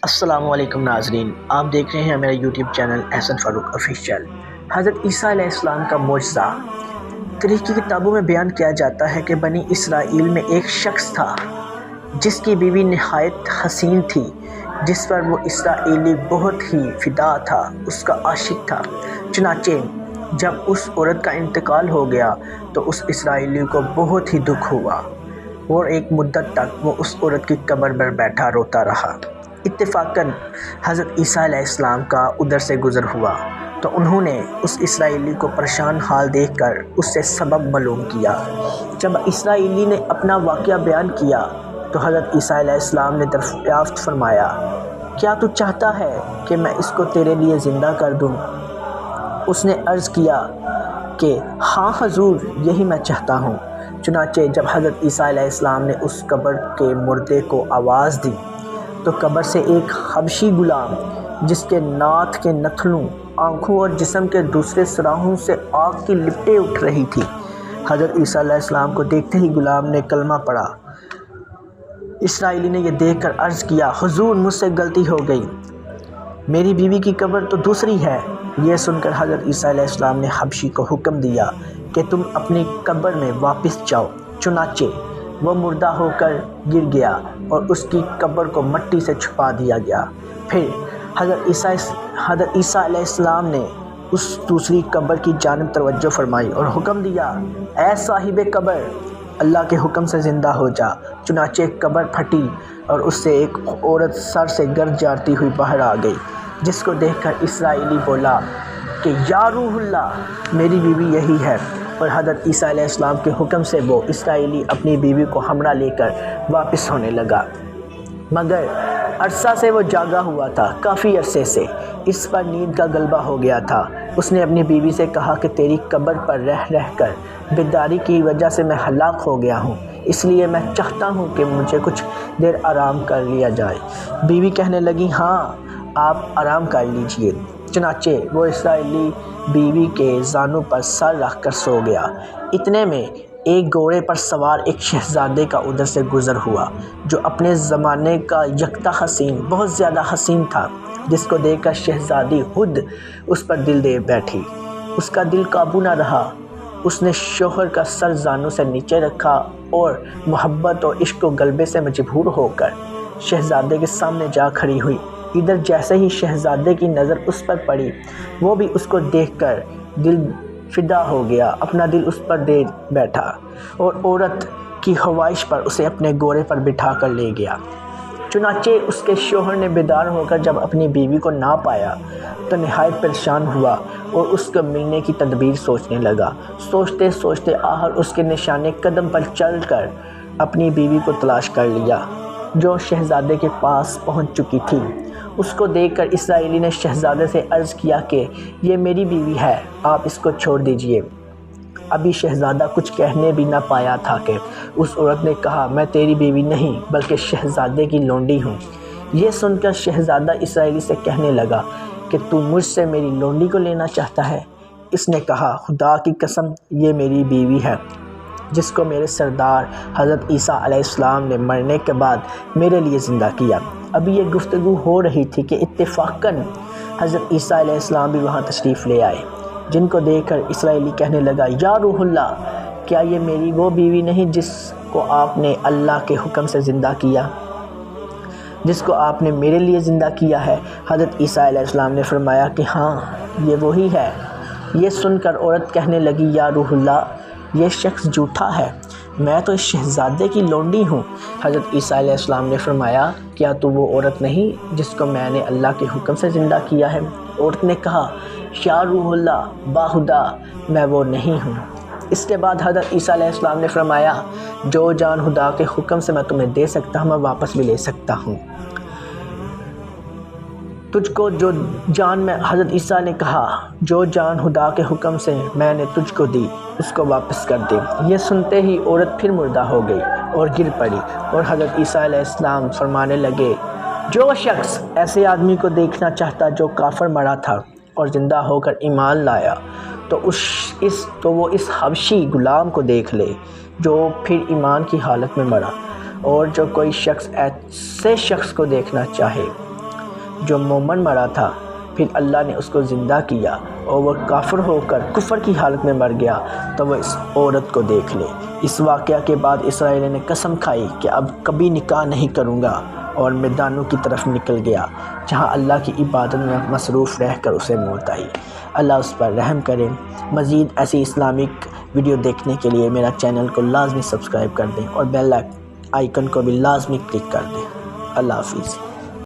السلام علیکم ناظرین، آپ دیکھ رہے ہیں میرا یوٹیوب چینل احسن فاروق آفیشیل۔ حضرت عیسیٰ علیہ السلام کا معجزہ تاریخ کی کتابوں میں بیان کیا جاتا ہے کہ بنی اسرائیل میں ایک شخص تھا جس کی بیوی نہایت حسین تھی، جس پر وہ اسرائیلی بہت ہی فدا تھا، اس کا عاشق تھا۔ چنانچہ جب اس عورت کا انتقال ہو گیا تو اس اسرائیلی کو بہت ہی دکھ ہوا اور ایک مدت تک وہ اس عورت کی قبر پر بیٹھا روتا رہا۔ اتفاقاً حضرت عیسیٰ علیہ السلام کا ادھر سے گزر ہوا تو انہوں نے اس اسرائیلی کو پریشان حال دیکھ کر اس سے سبب معلوم کیا۔ جب اسرائیلی نے اپنا واقعہ بیان کیا تو حضرت عیسیٰ علیہ السلام نے دریافت فرمایا، کیا تو چاہتا ہے کہ میں اس کو تیرے لیے زندہ کر دوں؟ اس نے عرض کیا کہ ہاں حضور، یہی میں چاہتا ہوں۔ چنانچہ جب حضرت عیسیٰ علیہ السلام نے اس قبر کے مردے کو آواز دی تو قبر سے ایک حبشی غلام جس کے ناتھ کے نتھنوں، آنکھوں اور جسم کے دوسرے سراہوں سے آگ کی لپٹیں اٹھ رہی تھی، حضرت عیسیٰ علیہ السلام کو دیکھتے ہی غلام نے کلمہ پڑھا۔ اسرائیلی نے یہ دیکھ کر عرض کیا، حضور مجھ سے غلطی ہو گئی، میری بیوی کی قبر تو دوسری ہے۔ یہ سن کر حضرت عیسیٰ علیہ السلام نے حبشی کو حکم دیا کہ تم اپنی قبر میں واپس جاؤ۔ چنانچہ وہ مردہ ہو کر گر گیا اور اس کی قبر کو مٹی سے چھپا دیا گیا۔ پھر حضرت عیسیٰ علیہ السلام نے اس دوسری قبر کی جانب توجہ فرمائی اور حکم دیا، اے صاحب قبر، اللہ کے حکم سے زندہ ہو جا۔ چنانچہ قبر پھٹی اور اس سے ایک عورت سر سے گرد جاتی ہوئی باہر آ گئی، جس کو دیکھ کر اسرائیلی بولا کہ یا روح اللہ، میری بیوی یہی ہے۔ اور حضرت عیسیٰ علیہ السلام کے حکم سے وہ اسرائیلی اپنی بیوی کو ہمراہ لے کر واپس ہونے لگا، مگر عرصہ سے وہ جاگا ہوا تھا، کافی عرصے سے اس پر نیند کا غلبہ ہو گیا تھا۔ اس نے اپنی بیوی سے کہا کہ تیری قبر پر رہ کر بیداری کی وجہ سے میں ہلاک ہو گیا ہوں، اس لیے میں چاہتا ہوں کہ مجھے کچھ دیر آرام کر لیا جائے۔ بیوی کہنے لگی، ہاں آپ آرام کر لیجئے۔ چنانچہ وہ اسرائیلی بیوی کے زانوں پر سر رکھ کر سو گیا۔ اتنے میں ایک گھوڑے پر سوار ایک شہزادے کا ادھر سے گزر ہوا جو اپنے زمانے کا یکتا حسین، بہت زیادہ حسین تھا، جس کو دیکھ کر شہزادی خود اس پر دل دے بیٹھی۔ اس کا دل قابو نہ رہا، اس نے شوہر کا سر زانوں سے نیچے رکھا اور محبت اور عشق و غلبے سے مجبور ہو کر شہزادے کے سامنے جا کھڑی ہوئی۔ ادھر جیسے ہی شہزادے کی نظر اس پر پڑی، وہ بھی اس کو دیکھ کر دل فدا ہو گیا، اپنا دل اس پر دے بیٹھا اور عورت کی خواہش پر اسے اپنے گھوڑے پر بٹھا کر لے گیا۔ چنانچہ اس کے شوہر نے بیدار ہو کر جب اپنی بیوی کو نہ پایا تو نہایت پریشان ہوا اور اس کو ملنے کی تدبیر سوچنے لگا۔ سوچتے سوچتے آخر اس کے نشانے قدم پر چل کر اپنی بیوی کو تلاش کر لیا، جو شہزادے کے پاس پہنچ چکی تھی۔ اس کو دیکھ کر اسرائیلی نے شہزادے سے عرض کیا کہ یہ میری بیوی ہے، آپ اس کو چھوڑ دیجئے۔ ابھی شہزادہ کچھ کہنے بھی نہ پایا تھا کہ اس عورت نے کہا، میں تیری بیوی نہیں بلکہ شہزادے کی لونڈی ہوں۔ یہ سن کر شہزادہ اسرائیلی سے کہنے لگا کہ تو مجھ سے میری لونڈی کو لینا چاہتا ہے؟ اس نے کہا، خدا کی قسم، یہ میری بیوی ہے جس کو میرے سردار حضرت عیسیٰ علیہ السلام نے مرنے کے بعد میرے لیے زندہ کیا۔ ابھی یہ گفتگو ہو رہی تھی کہ اتفاقاً حضرت عیسیٰ علیہ السلام بھی وہاں تشریف لے آئے، جن کو دیکھ کر اسرائیلی کہنے لگا، یا روح اللہ، کیا یہ میری وہ بیوی نہیں جس کو آپ نے اللہ کے حکم سے زندہ کیا، جس کو آپ نے میرے لیے زندہ کیا ہے؟ حضرت عیسیٰ علیہ السلام نے فرمایا کہ ہاں، یہ وہی ہے۔ یہ سن کر عورت کہنے لگی، یا روح اللہ، یہ شخص جھوٹا ہے، میں تو اس شہزادے کی لونڈی ہوں۔ حضرت عیسیٰ علیہ السلام نے فرمایا، کیا تو وہ عورت نہیں جس کو میں نے اللہ کے حکم سے زندہ کیا ہے؟ عورت نے کہا، یا روح اللہ، باخدا، میں وہ نہیں ہوں۔ اس کے بعد حضرت عیسیٰ علیہ السلام نے فرمایا، جو جان خدا کے حکم سے میں تمہیں دے سکتا ہوں میں واپس بھی لے سکتا ہوں۔ تجھ کو جو جان میں حضرت عیسیٰ نے کہا، جو جان خدا کے حکم سے میں نے تجھ کو دی اس کو واپس کر دے۔ یہ سنتے ہی عورت پھر مردہ ہو گئی اور گر پڑی اور حضرت عیسیٰ علیہ السلام فرمانے لگے، جو شخص ایسے آدمی کو دیکھنا چاہتا جو کافر مرا تھا اور زندہ ہو کر ایمان لایا تو وہ اس حبشی غلام کو دیکھ لے جو پھر ایمان کی حالت میں مرا، اور جو کوئی شخص ایسے شخص کو دیکھنا چاہے جو مومن مرا تھا، پھر اللہ نے اس کو زندہ کیا اور وہ کافر ہو کر کفر کی حالت میں مر گیا تو وہ اس عورت کو دیکھ لے۔ اس واقعہ کے بعد اسرائیل نے قسم کھائی کہ اب کبھی نکاح نہیں کروں گا، اور میدانوں کی طرف نکل گیا جہاں اللہ کی عبادت میں مصروف رہ کر اسے موت آئی۔ اللہ اس پر رحم کرے۔ مزید ایسی اسلامک ویڈیو دیکھنے کے لیے میرا چینل کو لازمی سبسکرائب کر دیں اور بیل آئیکن کو بھی لازمی کلک کر دیں۔ اللہ حافظ۔